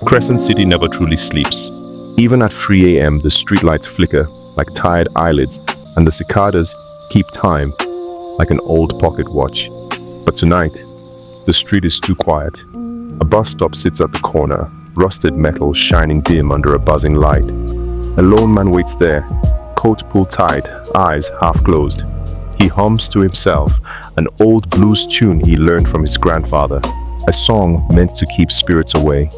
Crescent City never truly sleeps. Even at 3 a.m., the streetlights flicker like tired eyelids, and the cicadas keep time like an old pocket watch. But tonight, the street is too quiet. A bus stop sits at the corner, rusted metal shining dim under a buzzing light. A lone man waits there, coat pulled tight, eyes half closed. He hums to himself an old blues tune he learned from his grandfather, a song meant to keep spirits away.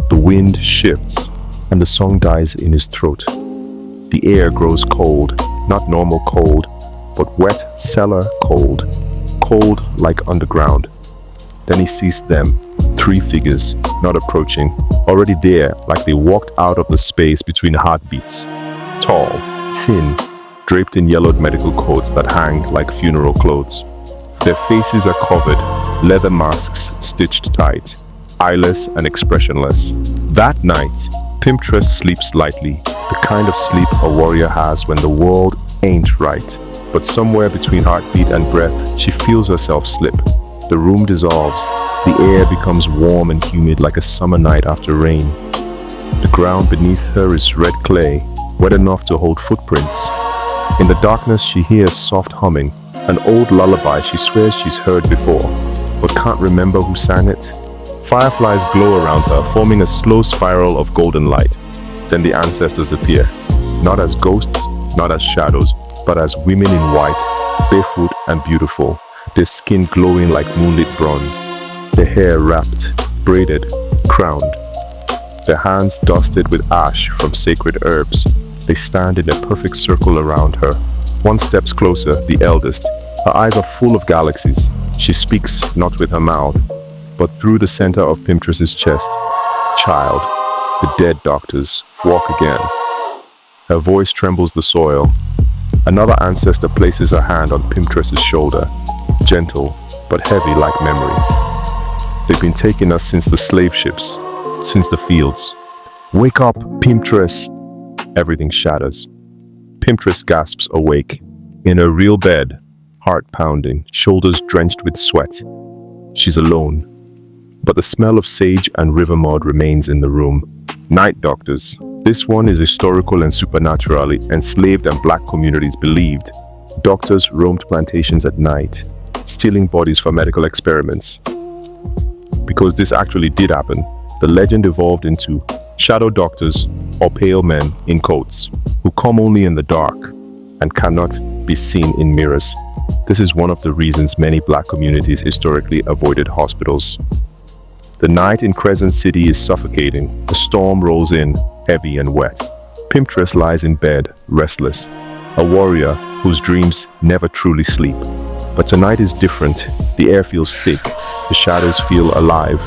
The wind shifts, and the song dies in his throat. The air grows cold, not normal cold, but wet cellar cold, cold like underground. Then he sees them, 3 figures, not approaching, already there like they walked out of the space between heartbeats. Tall, thin, draped in yellowed medical coats that hang like funeral clothes. Their faces are covered, leather masks stitched tight, eyeless and expressionless. That night, Pimptress sleeps lightly, the kind of sleep a warrior has when the world ain't right. But somewhere between heartbeat and breath, she feels herself slip. The room dissolves, the air becomes warm and humid like a summer night after rain. The ground beneath her is red clay, wet enough to hold footprints. In the darkness, she hears soft humming, an old lullaby she swears she's heard before, but can't remember who sang it. Fireflies glow around her, forming a slow spiral of golden light. Then the ancestors appear, not as ghosts, not as shadows, but as women in white, barefoot and beautiful, their skin glowing like moonlit bronze, their hair wrapped, braided, crowned, their hands dusted with ash from sacred herbs. They stand in a perfect circle around her. One steps closer, the eldest. Her eyes are full of galaxies. She speaks not with her mouth, but through the center of Pimptress's chest. Child, the dead doctors, walk again. Her voice trembles the soil. Another ancestor places her hand on Pimptress's shoulder, gentle but heavy like memory. They've been taking us since the slave ships, since the fields. Wake up, Pimptress! Everything shatters. Pimptress gasps awake. In her real bed, heart pounding, shoulders drenched with sweat. She's alone, but the smell of sage and river mud remains in the room. Night doctors. This one is historical and supernaturally. Enslaved and black communities believed. Doctors roamed plantations at night, stealing bodies for medical experiments. Because this actually did happen, the legend evolved into shadow doctors, or pale men in coats, who come only in the dark and cannot be seen in mirrors. This is one of the reasons many black communities historically avoided hospitals. The night in Crescent City is suffocating. A storm rolls in, heavy and wet. Pimptress lies in bed, restless, a warrior whose dreams never truly sleep. But tonight is different. The air feels thick, the shadows feel alive.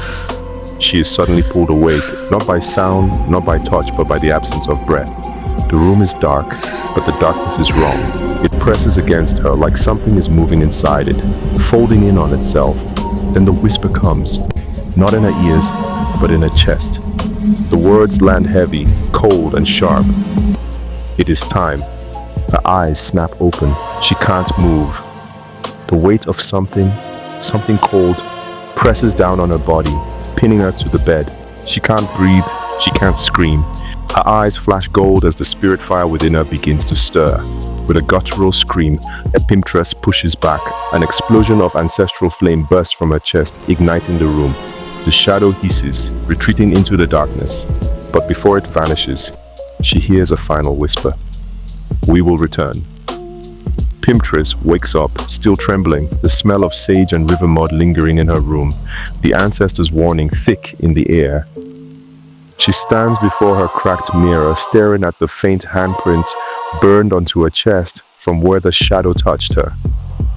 She is suddenly pulled awake, not by sound, not by touch, but by the absence of breath. The room is dark, but the darkness is wrong. It presses against her like something is moving inside it, folding in on itself. Then the whisper comes, not in her ears, but in her chest. The words land heavy, cold and sharp. It is time. Her eyes snap open. She can't move. The weight of something cold, presses down on her body, pinning her to the bed. She can't breathe, she can't scream. Her eyes flash gold as the spirit fire within her begins to stir. With a guttural scream, a Pimptress pushes back. An explosion of ancestral flame bursts from her chest, igniting the room. The shadow hisses, retreating into the darkness. But before it vanishes, she hears a final whisper. We will return. Pimptress wakes up, still trembling, the smell of sage and river mud lingering in her room, the ancestors' warning thick in the air. She stands before her cracked mirror, staring at the faint handprint burned onto her chest from where the shadow touched her.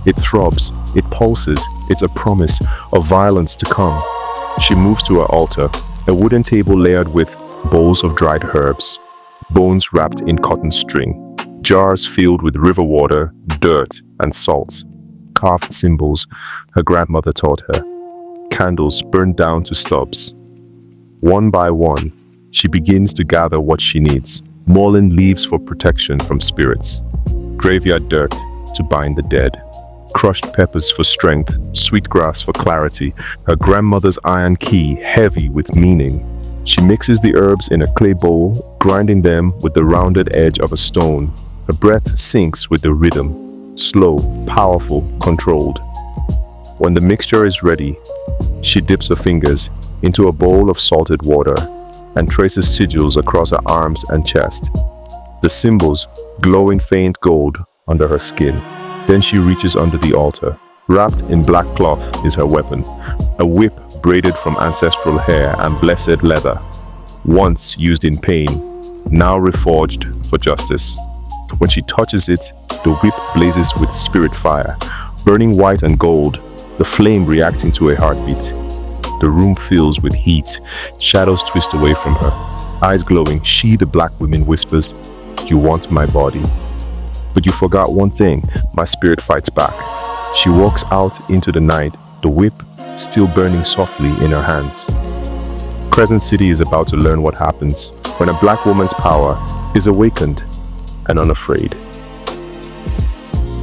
It throbs, it pulses, it's a promise of violence to come. She moves to her altar, a wooden table layered with bowls of dried herbs, bones wrapped in cotton string, jars filled with river water, dirt, and salt, carved symbols her grandmother taught her, candles burned down to stubs. One by one, she begins to gather what she needs. Mullein leaves for protection from spirits, graveyard dirt to bind the dead, crushed peppers for strength, sweetgrass for clarity, her grandmother's iron key heavy with meaning, She mixes the herbs in a clay bowl, grinding them with the rounded edge of a stone. Her breath syncs with the rhythm, slow, powerful, controlled. When the mixture is ready, she dips her fingers into a bowl of salted water and traces sigils across her arms and chest. The symbols glow in faint gold under her skin. Then she reaches under the altar. Wrapped in black cloth is her weapon, a whip braided from ancestral hair and blessed leather, once used in pain, now reforged for justice. When she touches it, the whip blazes with spirit fire, burning white and gold, the flame reacting to a heartbeat. The room fills with heat, shadows twist away from her. Eyes glowing, she, the black woman, whispers, "You want my body. But you forgot one thing, my spirit fights back." She walks out into the night, the whip still burning softly in her hands. Crescent City is about to learn what happens when a black woman's power is awakened and unafraid.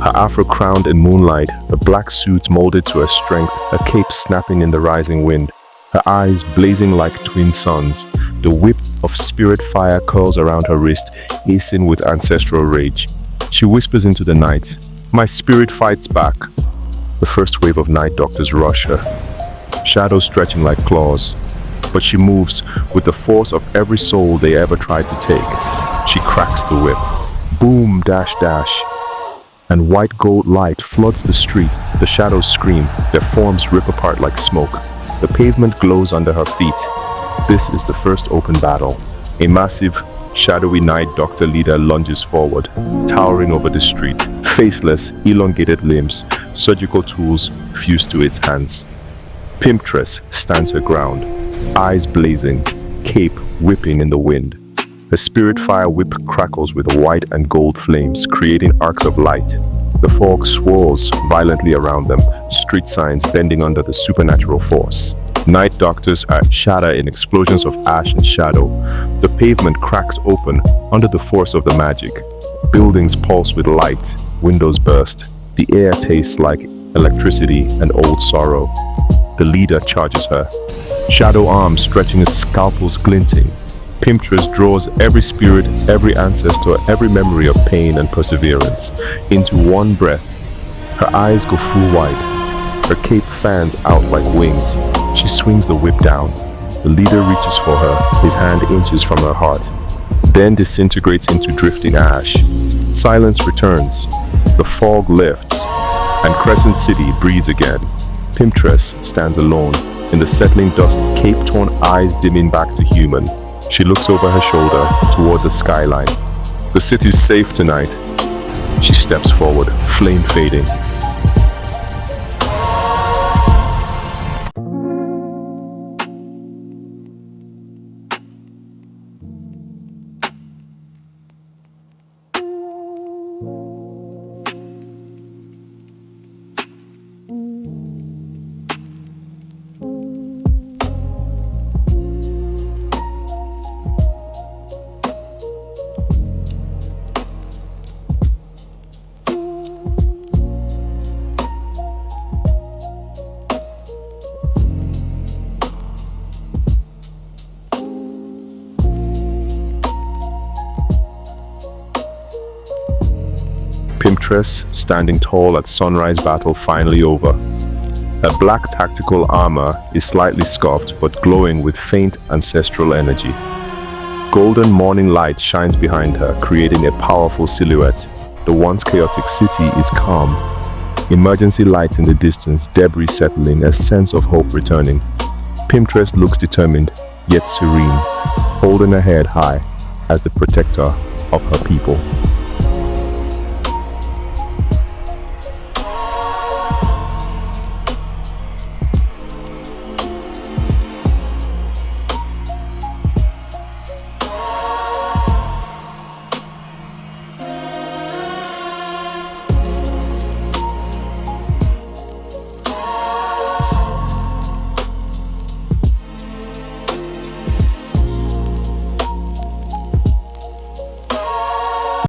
Her afro crowned in moonlight, her black suit molded to her strength, her cape snapping in the rising wind, her eyes blazing like twin suns. The whip of spirit fire curls around her wrist, hissing with ancestral rage. She whispers into the night, "My spirit fights back." The first wave of night doctors rush her, shadows stretching like claws. But she moves with the force of every soul they ever tried to take. She cracks the whip. Boom, dash, dash. And white gold light floods the street. The shadows scream, their forms rip apart like smoke. The pavement glows under her feet. This is the first open battle. A massive, shadowy night doctor leader lunges forward, towering over the street. Faceless, elongated limbs, surgical tools fused to its hands. Pimptress stands her ground, eyes blazing, cape whipping in the wind. The spirit fire whip crackles with white and gold flames, creating arcs of light. The fog swirls violently around them, street signs bending under the supernatural force. Night doctors shatter in explosions of ash and shadow. The pavement cracks open under the force of the magic. Buildings pulse with light, windows burst. The air tastes like electricity and old sorrow. The leader charges her, shadow arms stretching its scalpels glinting. Pimptress draws every spirit, every ancestor, every memory of pain and perseverance into one breath. Her eyes go full white. Her cape fans out like wings. She swings the whip down. The leader reaches for her, his hand inches from her heart, then disintegrates into drifting ash. Silence returns. The fog lifts, and Crescent City breathes again. Pimptress stands alone, in the settling dust, cape-torn eyes dimming back to human. She looks over her shoulder toward the skyline. The city's safe tonight. She steps forward, flame fading. Pimptress, standing tall at sunrise battle finally over. Her black tactical armor is slightly scuffed but glowing with faint ancestral energy. Golden morning light shines behind her, creating a powerful silhouette. The once chaotic city is calm. Emergency lights in the distance, debris settling, a sense of hope returning. Pimptress looks determined, yet serene, holding her head high as the protector of her people.